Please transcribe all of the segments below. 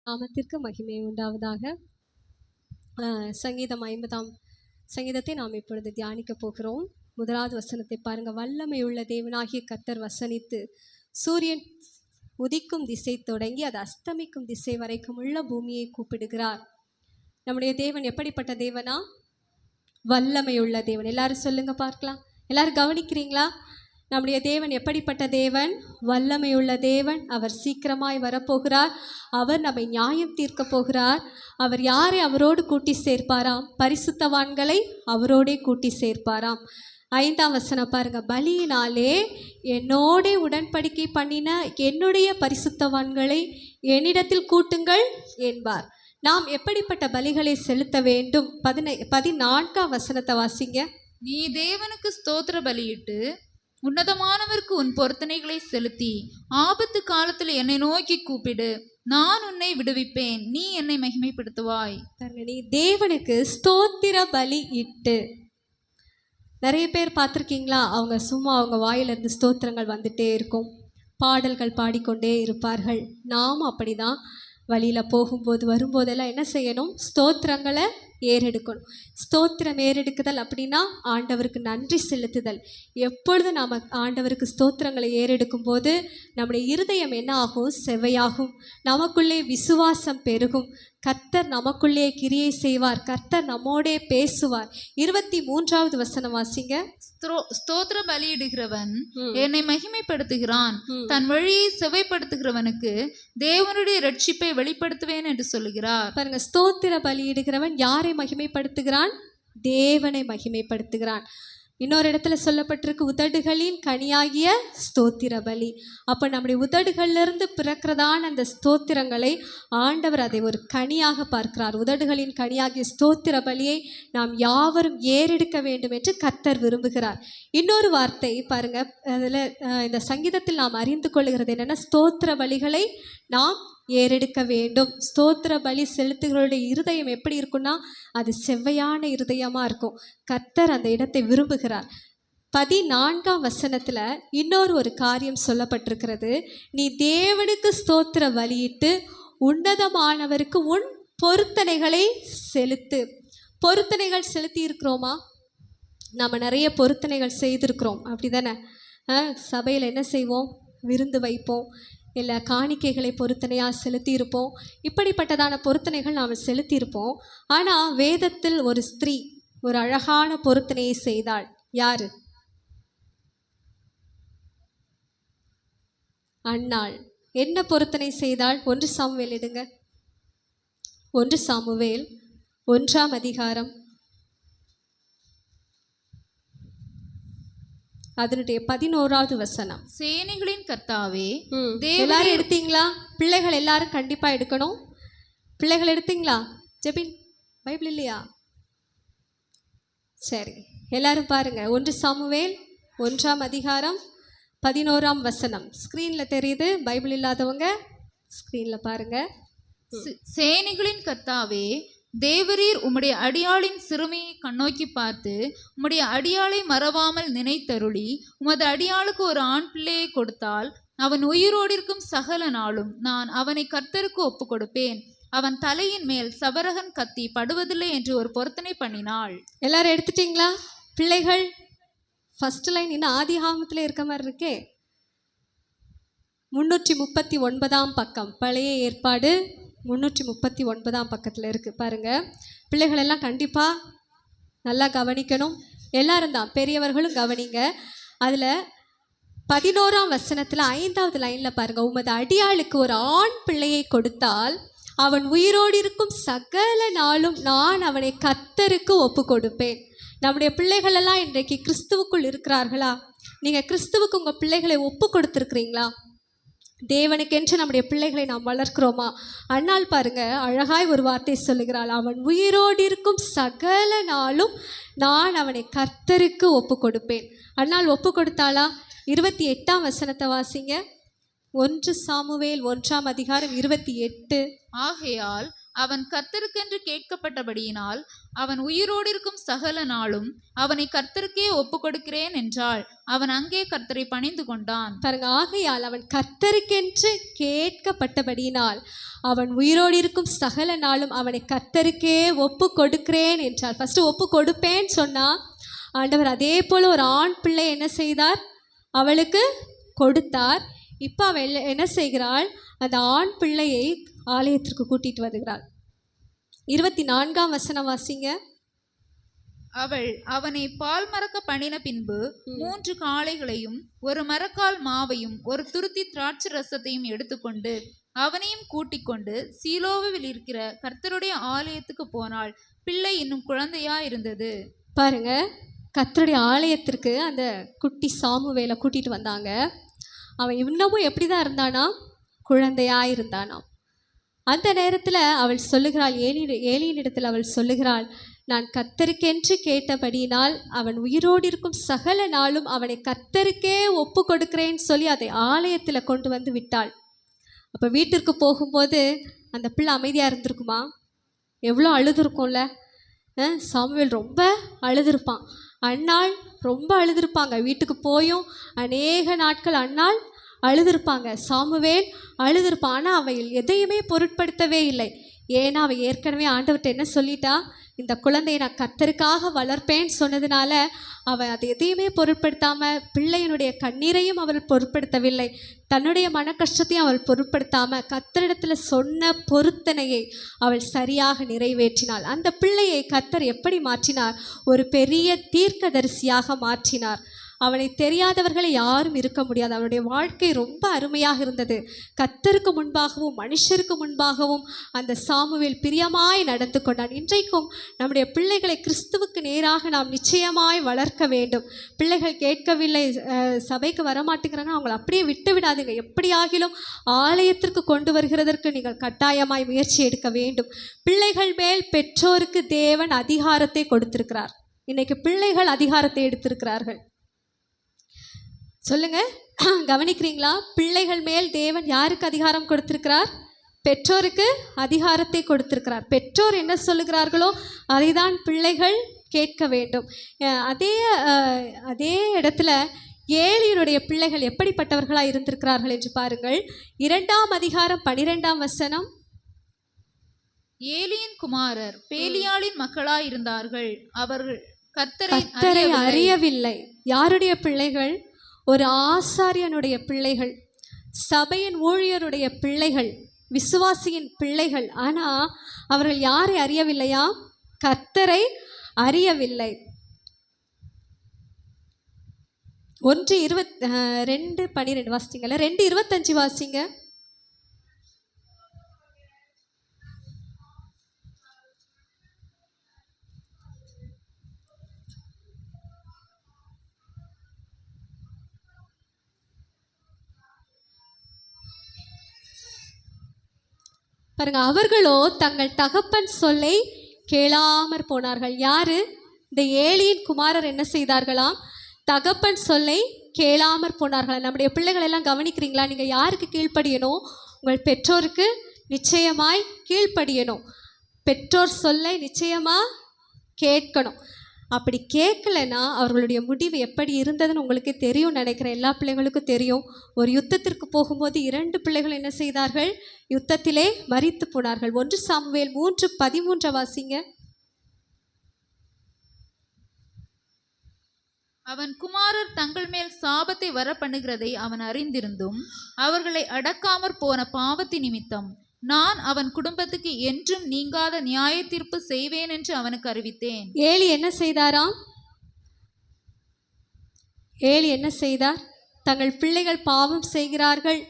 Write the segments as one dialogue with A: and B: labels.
A: நாமத்திற்கு மகிமை உண்டாவதாக. சங்கீதம் 50ஆம் சங்கீதத்தை நாம் இப்பொழுது தியானிக்க போகிறோம். முதலாவது வசனத்தை பாருங்க. வல்லமையுள்ள தேவனாகிய கர்த்தர் வசனித்து சூரியன் உதிக்கும் திசை தொடங்கி அது அஸ்தமிக்கும் திசை வரைக்கும் உள்ள பூமியை கூப்பிடுகிறார். நம்முடைய தேவன் எப்படிப்பட்ட தேவனா? வல்லமையுள்ள தேவன். எல்லாரும் சொல்லுங்க பார்க்கலாம். எல்லாரும் கவனிக்கிறீங்களா? நம்முடைய தேவன் எப்படிப்பட்ட தேவன்? வல்லமையுள்ள தேவன். அவர் சீக்கிரமாய் வரப்போகிறார். அவர் நம்மை நியாயம் தீர்க்க போகிறார். அவர் யாரை அவரோடு கூட்டி சேர்ப்பாராம்? பரிசுத்தவான்களை அவரோடே கூட்டி சேர்ப்பாராம். 5ஆம் வசனம் பாருங்க. பலியினாலே என்னோட உடன்படிக்கை பண்ணின என்னுடைய பரிசுத்தவான்களை என்னிடத்தில் கூட்டுங்கள் என்பார். நாம் எப்படிப்பட்ட பலிகளை செலுத்த வேண்டும்? 14ஆம் வசனத்தை வாசிங்க.
B: நீ தேவனுக்கு ஸ்தோத்திர பலியிட்டு உன்னதமானவருக்கு உன் பொருத்தனைகளை செலுத்தி ஆபத்து காலத்தில் என்னை நோக்கி கூப்பிடு, நான் உன்னை விடுவிப்பேன், நீ என்னை மகிமைப்படுத்துவாய்.
A: நீ தேவனுக்கு ஸ்தோத்திர பலி இட்டு. நிறைய பேர் பார்த்துருக்கீங்களா? அவங்க சும்மா அவங்க வாயிலிருந்து ஸ்தோத்திரங்கள் வந்துட்டே இருக்கும், பாடல்கள் பாடிக்கொண்டே இருப்பார்கள். நாம் அப்படிதான் வழியில் போகும்போது வரும்போதெல்லாம் என்ன செய்யணும்? ஸ்தோத்திரங்களை ஏறெடுக்கணும். ஸ்தோத்திரம் ஏறெடுக்குதல் அப்படின்னா ஆண்டவருக்கு நன்றி செலுத்துதல். எப்பொழுது நாம் ஆண்டவருக்கு ஸ்தோத்திரங்களை ஏறெடுக்கும் போது நம்முடைய இருதயம் என்ன ஆகும்? செவையாகும். நமக்குள்ளே விசுவாசம் பெருகும். கர்த்தர் நமக்குள்ளே கிரியை செய்வார். கர்த்தர் நம்மோடே பேசுவார். 23ஆவது வசனம் வாசிங்க.
B: ஸ்தோத்திர பலியிடுகிறவன் என்னை மகிமைப்படுத்துகிறான், தன் வழியை செவைப்படுத்துகிறவனுக்கு தேவனுடைய ரட்சிப்பை வெளிப்படுத்துவேன் என்று சொல்லுகிறார்.
A: பாருங்க, ஸ்தோத்திர பலியிடுகிறவன் யாரை மகிமைப்படுத்துகிறான்? தேவனை மகிமைப்படுத்துகிறான். இன்னொரு இடத்துல சொல்லப்பட்டிருக்கு, உதடுகளின் கனியாகிய ஸ்தோத்திர பலி. அப்போ நம்முடைய உதடுகளிலிருந்து பிறக்கிறதான அந்த ஸ்தோத்திரங்களை ஆண்டவர் அதை ஒரு கனியாக பார்க்கிறார். உதடுகளின் கனியாகிய ஸ்தோத்திர பலியை நாம் யாவரும் ஏறெடுக்க வேண்டும் என்று கர்த்தர் விரும்புகிறார். இன்னொரு வார்த்தை பாருங்க, அதில் இந்த சங்கீதத்தில் நாம் அறிந்து கொள்ளுகிறது என்னென்னா, ஸ்தோத்திர பலிகளை நாம் ஏறெடுக்க வேண்டும். ஸ்தோத்திர பலி செலுத்துகளுடைய இருதயம் எப்படி இருக்குன்னா, அது செவ்வையான இருதயமாக இருக்கும். கர்த்தர் அந்த இடத்தை விரும்புகிறார். 14ஆம் வசனத்தில் இன்னொரு ஒரு காரியம் சொல்லப்பட்டிருக்கிறது. நீ தேவனுக்கு ஸ்தோத்திர பலியிட்டு உன்னதமானவருக்கு உன் பொருத்தனைகளை செலுத்து. பொருத்தனைகள் செலுத்தி இருக்கிறோமா? நம்ம நிறைய பொருத்தனைகள் செய்திருக்கிறோம், அப்படி தானே? சபையில் என்ன செய்வோம்? விருந்து வைப்போம், இல்லை காணிக்கைகளை பொருத்தனையாக செலுத்தியிருப்போம். இப்படிப்பட்டதான பொருத்தனைகள் நாம் செலுத்தியிருப்போம். ஆனால் வேதத்தில் ஒரு ஸ்திரீ ஒரு அழகான பொருத்தனையை செய்தாள். யாரு? அன்னாள். என்ன பொருத்தனை செய்தாள்? 1 சாமுவேல் எடுங்க. 1 சாமுவேல் 1ஆம் அதிகாரம் அதனுடைய 11ஆவது வசனம்.
B: சேனைகளின் கர்த்தாவே.
A: எல்லாரும் எடுத்தீங்களா? பிள்ளைகள் எல்லாரும் கண்டிப்பாக எடுக்கணும். பிள்ளைகள் எடுத்தீங்களா? ஜெபின் பைபிள் இல்லையா? சரி, எல்லாரும் பாருங்க. 1 சாமுவேல் 1ஆம் அதிகாரம் 11ஆம் வசனம். ஸ்க்ரீனில் தெரியுது. பைபிள் இல்லாதவங்க ஸ்க்ரீனில் பாருங்க.
B: சேனைகளின் கர்த்தாவே, தேவரீர் உம்முடைய அடியாளின் சிறுமையை கண்ணோக்கி பார்த்து உம்முடைய அடியாளை மறவாமல் நினைத்தருளி உமது அடியாளுக்கு ஒரு ஆண் பிள்ளையை கொடுத்தால் அவன் உயிரோடு இருக்கும் சகல நாளும் நான் அவனை கர்த்தருக்கு ஒப்பு கொடுப்பேன். அவன் தலையின் மேல் சவரகன் கத்தி படுவதில்லை என்று ஒரு பொருத்தனை பண்ணினாள். எல்லாரும் எடுத்துட்டீங்களா? பிள்ளைகள் ஃபர்ஸ்ட் லைன் இன்னும் ஆதிகாமத்தில் இருக்க மாதிரி இருக்கே. 339ஆம் பக்கம், பழைய ஏற்பாடு 339ஆம் பக்கத்தில் இருக்குது பாருங்கள். பிள்ளைகள் எல்லாம் கண்டிப்பாக நல்லா கவனிக்கணும். எல்லாரும் தான், பெரியவர்களும் கவனிங்க. அதில் 11ஆம் வசனத்தில் 5ஆவது லைனில் பாருங்கள். உமது அடியாளுக்கு ஒரு ஆண் பிள்ளையை கொடுத்தால் அவன் உயிரோடு இருக்கும் சகல நாளும் நான் அவனை கர்த்தருக்கு ஒப்பு கொடுப்பேன். நம்முடைய பிள்ளைகளெல்லாம் இன்றைக்கு கிறிஸ்துவுக்குள் இருக்கிறார்களா? நீங்கள் கிறிஸ்துவுக்கு உங்கள் பிள்ளைகளை ஒப்பு கொடுத்துருக்குறீங்களா? தேவனுக்கென்று நம்முடைய பிள்ளைகளை நாம் வளர்க்கிறோமா? அண்ணால் பாருங்க, அழகாய் ஒரு வார்த்தை சொல்லுகிறாள். அவன் உயிரோடு இருக்கும் சகல நாளும் நான் அவனை கர்த்தருக்கு ஒப்பு கொடுப்பேன். அண்ணால் ஒப்பு கொடுத்தாளா? 28ஆம் வசனத்தை வாசிங்க. 1 சாமுவேல் 1ஆம் அதிகாரம் 28. ஆகையால்
C: அவன் கர்த்தருக்கென்று கேட்கப்பட்டபடியினால் அவன் உயிரோடு இருக்கும் சகல நாளும் அவனை கர்த்தருக்கே ஒப்பு கொடுக்கிறேன் என்றாள். அவன் அங்கே கர்த்தரை பணிந்து கொண்டான்.
B: பாருங்க, ஆகையால் அவன் கர்த்தருக்கென்று கேட்கப்பட்டபடியினால் அவன் உயிரோடு இருக்கும் சகல நாளும் அவனை கர்த்தருக்கே ஒப்பு கொடுக்கிறேன் என்றாள். ஃபர்ஸ்ட் ஒப்பு கொடுப்பேன்னு சொன்னா ஆண்டவர் அதே போல ஒரு ஆண் பிள்ளை என்ன செய்தார்? அவளுக்கு கொடுத்தார். இப்போ அவள் என்ன செய்கிறாள்? அந்த ஆண் பிள்ளையை ஆலயத்திற்கு கூட்டிட்டு வருகிறாள். 24ஆம் வசனம் வாசிங்க.
C: அவள் அவனை பால் மறக்க பண்ணின பின்பு 3 காளைகளையும் 1 மரக்கால் மாவையும் 1 துருத்தி திராட்சை ரசத்தையும் எடுத்துக்கொண்டு அவனையும் கூட்டிக் கொண்டு சீலோவில் இருக்கிற கர்த்தருடைய ஆலயத்துக்கு போனாள். பிள்ளை இன்னும் குழந்தையா இருந்தது.
B: பாருங்க, கர்த்தருடைய ஆலயத்திற்கு அந்த குட்டி சாமுவேலை கூட்டிட்டு வந்தாங்க. அவன் இன்னமும் எப்படி தான் இருந்தானா? குழந்தையா இருந்தானாம். அந்த நேரத்தில் அவள் சொல்லுகிறாள், ஏலியினிடத்தில் அவள் சொல்லுகிறாள், நான் கர்த்தருக்கென்று கேட்டபடியினால் அவன் உயிரோடு இருக்கும் சகல நாளும் அவனை கர்த்தருக்கே ஒப்பு கொடுக்கிறேன்னு சொல்லி அதை ஆலயத்தில் கொண்டு வந்து விட்டாள். அப்போ வீட்டிற்கு போகும்போது அந்த பிள்ளை அமைதியாக இருந்திருக்குமா? எவ்வளோ அழுதுருக்கும்ல. சாமுவேல் ரொம்ப அழுதுருப்பான், அன்னாள் ரொம்ப அழுதுருப்பாங்க. வீட்டுக்கு போயும் அநேக நாட்கள் அன்னாள் அழுதுருப்பாங்க, சாமுவேல் அழுதுருப்பான். ஆனால் அவள் எதையுமே பொருட்படுத்தவே இல்லை. ஏன்னா அவள் ஏற்கனவே ஆண்டவர்கிட்ட என்ன சொல்லிட்டா? இந்த குழந்தையை நான் கர்த்தருக்காக வளர்ப்பேன்னு சொன்னதுனால அவள் அதை எதையுமே பொருட்படுத்தாமல், பிள்ளையினுடைய கண்ணீரையும் அவள் பொருட்படுத்தவில்லை, தன்னுடைய மன கஷ்டத்தையும் அவள் பொருட்படுத்தாமல் கர்த்தரிடத்தில் சொன்ன பொருத்தனையை அவள் சரியாக நிறைவேற்றினாள். அந்த பிள்ளையை கர்த்தர் எப்படி மாற்றினார்? ஒரு பெரிய தீர்க்கதரிசியாக மாற்றினார். அவனை தெரியாதவர்களை யாரும் இருக்க முடியாது. அவனுடைய வாழ்க்கை ரொம்ப அருமையாக இருந்தது. கர்த்தருக்கு முன்பாகவும் மனுஷருக்கு முன்பாகவும் அந்த சாமுவேல் பிரியமாய் நடந்து கொண்டான். இன்றைக்கும் நம்முடைய பிள்ளைகளை கிறிஸ்துவுக்கு நேராக நாம் நிச்சயமாய் வளர்க்க வேண்டும். பிள்ளைகள் கேட்கவில்லை, சபைக்கு வரமாட்டேங்கிறாங்க, அவங்களை அப்படியே விட்டு விடாதீங்க. எப்படியாகிலும் ஆலயத்திற்கு கொண்டு வருகிறதற்கு நீங்கள் கட்டாயமாய் முயற்சி எடுக்க வேண்டும். பிள்ளைகள் மேல் பெற்றோருக்கு தேவன் அதிகாரத்தை கொடுத்திருக்கிறார். இன்னைக்கு பிள்ளைகள் அதிகாரத்தை எடுத்திருக்கிறார்கள். சொல்லுங்க, கவனிக்கிறீங்களா? பிள்ளைகள் மேல் தேவன் யாருக்கு அதிகாரம் கொடுத்திருக்கிறார்? பெற்றோருக்கு அதிகாரத்தை கொடுத்திருக்கிறார். பெற்றோர் என்ன சொல்லுகிறார்களோ அதை தான் பிள்ளைகள் கேட்க வேண்டும். அதே இடத்துல ஏலியினுடைய பிள்ளைகள் எப்படிப்பட்டவர்களாக இருந்திருக்கிறார்கள் என்று பாருங்கள். 2ஆம் அதிகாரம் 12ஆம் வசனம்.
C: ஏலியின் குமாரர் பேலியாளின் மக்களாய் இருந்தார்கள். அவர்கள் கர்த்தரை
B: அறியவில்லை. யாருடைய பிள்ளைகள்? ஒரு ஆசாரியனுடைய பிள்ளைகள், சபையின் ஊழியருடைய பிள்ளைகள், விசுவாசியின் பிள்ளைகள். ஆனால் அவர்கள் யாரை அறியவில்லையா? கர்த்தரை அறியவில்லை. 1:2 வாசிங்கள, 2:25 வாசிங்க. பாருங்க, அவர்களோ தங்கள் தகப்பன் சொல்லை கேளாமற் போனார்கள். யாரு? இந்த ஏலியின் குமாரர் என்ன செய்தார்களாம்? தகப்பன் சொல்லை கேளாமற் போனார்களாம். நம்முடைய பிள்ளைகள் எல்லாம் கவனிக்கிறீங்களா? நீங்கள் யாருக்கு கீழ்ப்படியணும்? உங்கள் பெற்றோருக்கு நிச்சயமாய் கீழ்ப்படியணும். பெற்றோர் சொல்லை நிச்சயமாக கேட்கணும். அப்படி கேட்கலைன்னா அவர்களுடைய முடிவு எப்படி இருந்ததுன்னு உங்களுக்கு தெரியும் நினைக்கிறேன். எல்லா பிள்ளைகளுக்கும் தெரியும். ஒரு யுத்தத்திற்கு போகும்போது 2 பிள்ளைகள் என்ன செய்தார்கள்? யுத்தத்திலே மரித்து போனார்கள். 1 சாமுவேல் 3:13 வாசிங்க.
C: அவன் குமாரர் தங்கள் மேல் சாபத்தை வர பண்ணுகிறதை அவன் அறிந்திருந்தும் அவர்களை அடக்காமற் போன பாவத்தின் நிமித்தம் நான் அவன் குடும்பத்துக்கு என்றும் நீங்காத நியாய தீர்ப்பு செய்வேன் என்று அவனுக்கு அறிவித்தேன்.
B: ஏலி என்ன செய்தாராம்? ஏலி என்ன செய்தார்? தங்கள் பிள்ளைகள் பாவம் செய்கிறார்கள்,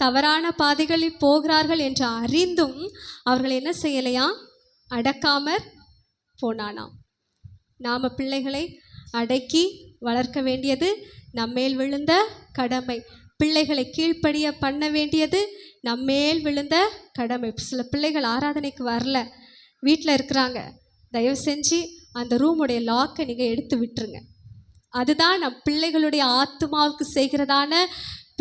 B: தவறான பாதைகளில் போகிறார்கள் என்று அறிந்தும் அவர்கள் என்ன செய்யலையா? அடக்காமற் போனானாம். நாம் பிள்ளைகளை அடக்கி வளர்க்க வேண்டியது நம்மேல் விழுந்த கடமை. பிள்ளைகளை கீழ்ப்படிய பண்ண வேண்டியது நம்மேல் விழுந்த கடமை. சில பிள்ளைகள் ஆராதனைக்கு வரல, வீட்டில் இருக்கிறாங்க, தயவு செஞ்சு அந்த ரூமுடைய லாக்கை நீங்கள் எடுத்து விட்டுருங்க. அதுதான் நம் பிள்ளைகளுடைய ஆத்மாவுக்கு செய்கிறதான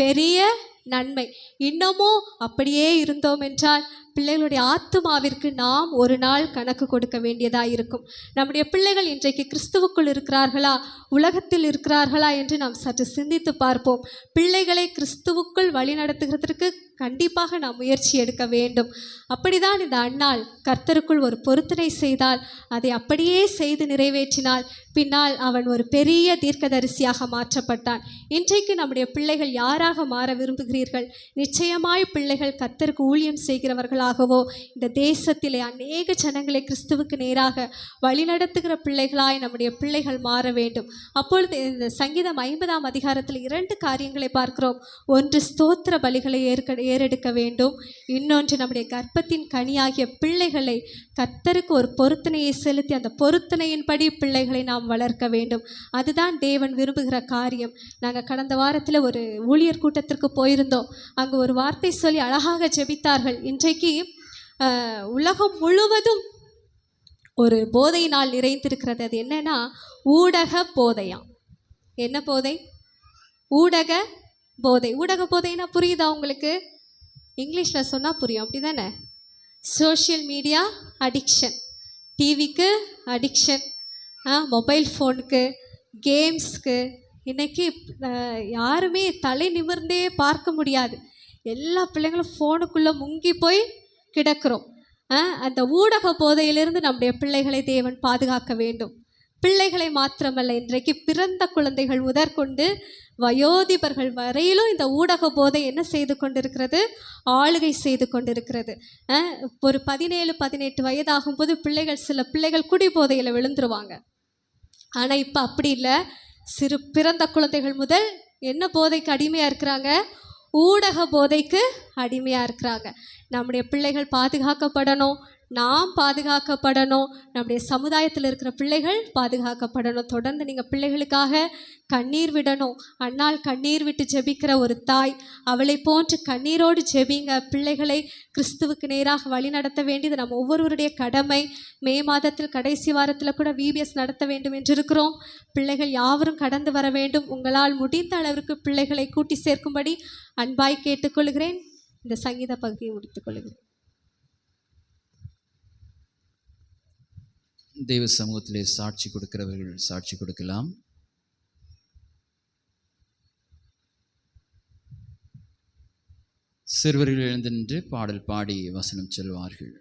B: பெரிய நன்மை. இன்னமும் அப்படியே இருந்தோம் என்றால் பிள்ளைகளுடைய ஆத்துமாவிற்கு நாம் ஒரு நாள் கணக்கு கொடுக்க வேண்டியதாக இருக்கும். நம்முடைய பிள்ளைகள் இன்றைக்கு கிறிஸ்துவுக்குள் இருக்கிறார்களா, உலகத்தில் இருக்கிறார்களா என்று நாம் சற்று சிந்தித்து பார்ப்போம். பிள்ளைகளை கிறிஸ்துவுக்குள் வழிநடத்துகிறதற்கு கண்டிப்பாக நாம் முயற்சி எடுக்க வேண்டும். அப்படிதான் இந்த அன்னாள் கர்த்தருக்குள் ஒரு பொருத்தனை செய்தால், அதை அப்படியே செய்து நிறைவேற்றினாள். பின்னால் அவன் ஒரு பெரிய தீர்க்கதரிசியாக மாற்றப்பட்டான். இன்றைக்கு நம்முடைய பிள்ளைகள் யாராக மாற விரும்புகிறீர்கள்? நிச்சயமாய் பிள்ளைகள் கர்த்தருக்கு ஊழியம் செய்கிறவர்களாகவோ, இந்த தேசத்திலே அநேக ஜனங்களை கிறிஸ்துவுக்கு நேராக வழிநடத்துகிற பிள்ளைகளாய் நம்முடைய பிள்ளைகள் மாற வேண்டும். அப்பொழுது இந்த சங்கீதம் 50ஆம் அதிகாரத்தில் 2 காரியங்களை பார்க்கிறோம். ஒன்று, ஸ்தோத்திர பலிகளை ஏறெடுக்க வேண்டும். இன்னொன்று, நம்முடைய கர்ப்பத்தின் கனியாகிய பிள்ளைகளை கர்த்தருக்கு ஒரு பொருத்தனையை செலுத்தி அந்த பொருத்தனையின்படி பிள்ளைகளை நாம் வளர்க்க வேண்டும். அதுதான் தேவன் விரும்புகிற காரியம். நாங்கள் கடந்த வாரத்தில் ஒரு ஊழியர் கூட்டத்திற்கு போயிருந்தோம். அங்கு ஒரு வார்த்தை சொல்லி அழகாக ஜெபித்தார்கள். இன்றைக்கு உலகம் முழுவதும் ஒரு போதையினால் நிறைந்திருக்கிறது. அது என்னன்னா, ஊடக போதையாம். என்ன போதை? ஊடக போதை. ஊடக போதைன்னா புரியுதா உங்களுக்கு? இங்கிலீஷில் சொன்னால் புரியும், அப்படி தானே? சோஷியல் மீடியா அடிக்ஷன், டிவிக்கு அடிக்ஷன், மொபைல் ஃபோனுக்கு, கேம்ஸ்க்கு. இன்றைக்கி யாருமே தலை நிமிர்ந்தே பார்க்க முடியாது. எல்லா பிள்ளைங்களும் ஃபோனுக்குள்ளே முங்கி போய் கிடக்கிறோம். அந்த ஊடக போதையிலிருந்து நம்முடைய பிள்ளைகளை தேவன் பாதுகாக்க வேண்டும். பிள்ளைகளை மாத்திரமல்ல, இன்றைக்கு பிறந்த குழந்தைகள் முதற்கொண்டு வயோதிபர்கள் வரையிலும் இந்த ஊடக போதை என்ன செய்து கொண்டிருக்கிறது? ஆளுகை செய்து கொண்டிருக்கிறது. ஒரு 17-18 வயதாகும்போது சில பிள்ளைகள் குடி போதையில் விழுந்துருவாங்க. ஆனால் இப்போ அப்படி இல்லை. பிறந்த குழந்தைகள் முதல் என்ன போதைக்கு அடிமையாக இருக்கிறாங்க? ஊடக போதைக்கு அடிமையாக இருக்கிறாங்க. நம்முடைய பிள்ளைகள் பாதுகாக்கப்படணும், நாம் பாதுகாக்கப்படணும், நம்முடைய சமுதாயத்தில் இருக்கிற பிள்ளைகள் பாதுகாக்கப்படணும். தொடர்ந்து நீங்கள் பிள்ளைகளுக்காக கண்ணீர் விடணும். அன்னால் கண்ணீர் விட்டு ஜெபிக்கிற ஒரு தாய், அவளை போன்று கண்ணீரோடு ஜெபிங்க. பிள்ளைகளை கிறிஸ்துவுக்கு நேராக வழி நடத்த வேண்டியது நம்ம ஒவ்வொருவருடைய கடமை. மே மாதத்தில் கடைசி வாரத்தில் கூட VBS நடத்த வேண்டும் என்றிருக்கிறோம். பிள்ளைகள் யாவரும் கடந்து வர வேண்டும். உங்களால் முடிந்த அளவிற்கு பிள்ளைகளை கூட்டி சேர்க்கும்படி அன்பாய் கேட்டுக்கொள்கிறேன். இந்த சங்கீத பகுதியை முடித்துக்கொள்கிறேன்.
D: தெய்வ சமூகத்திலே சாட்சி கொடுக்கிறவர்கள் சாட்சி கொடுக்கலாம். சிறுவர்கள் எழுந்து நின்று பாடல் பாடி வசனம் சொல்வார்கள்.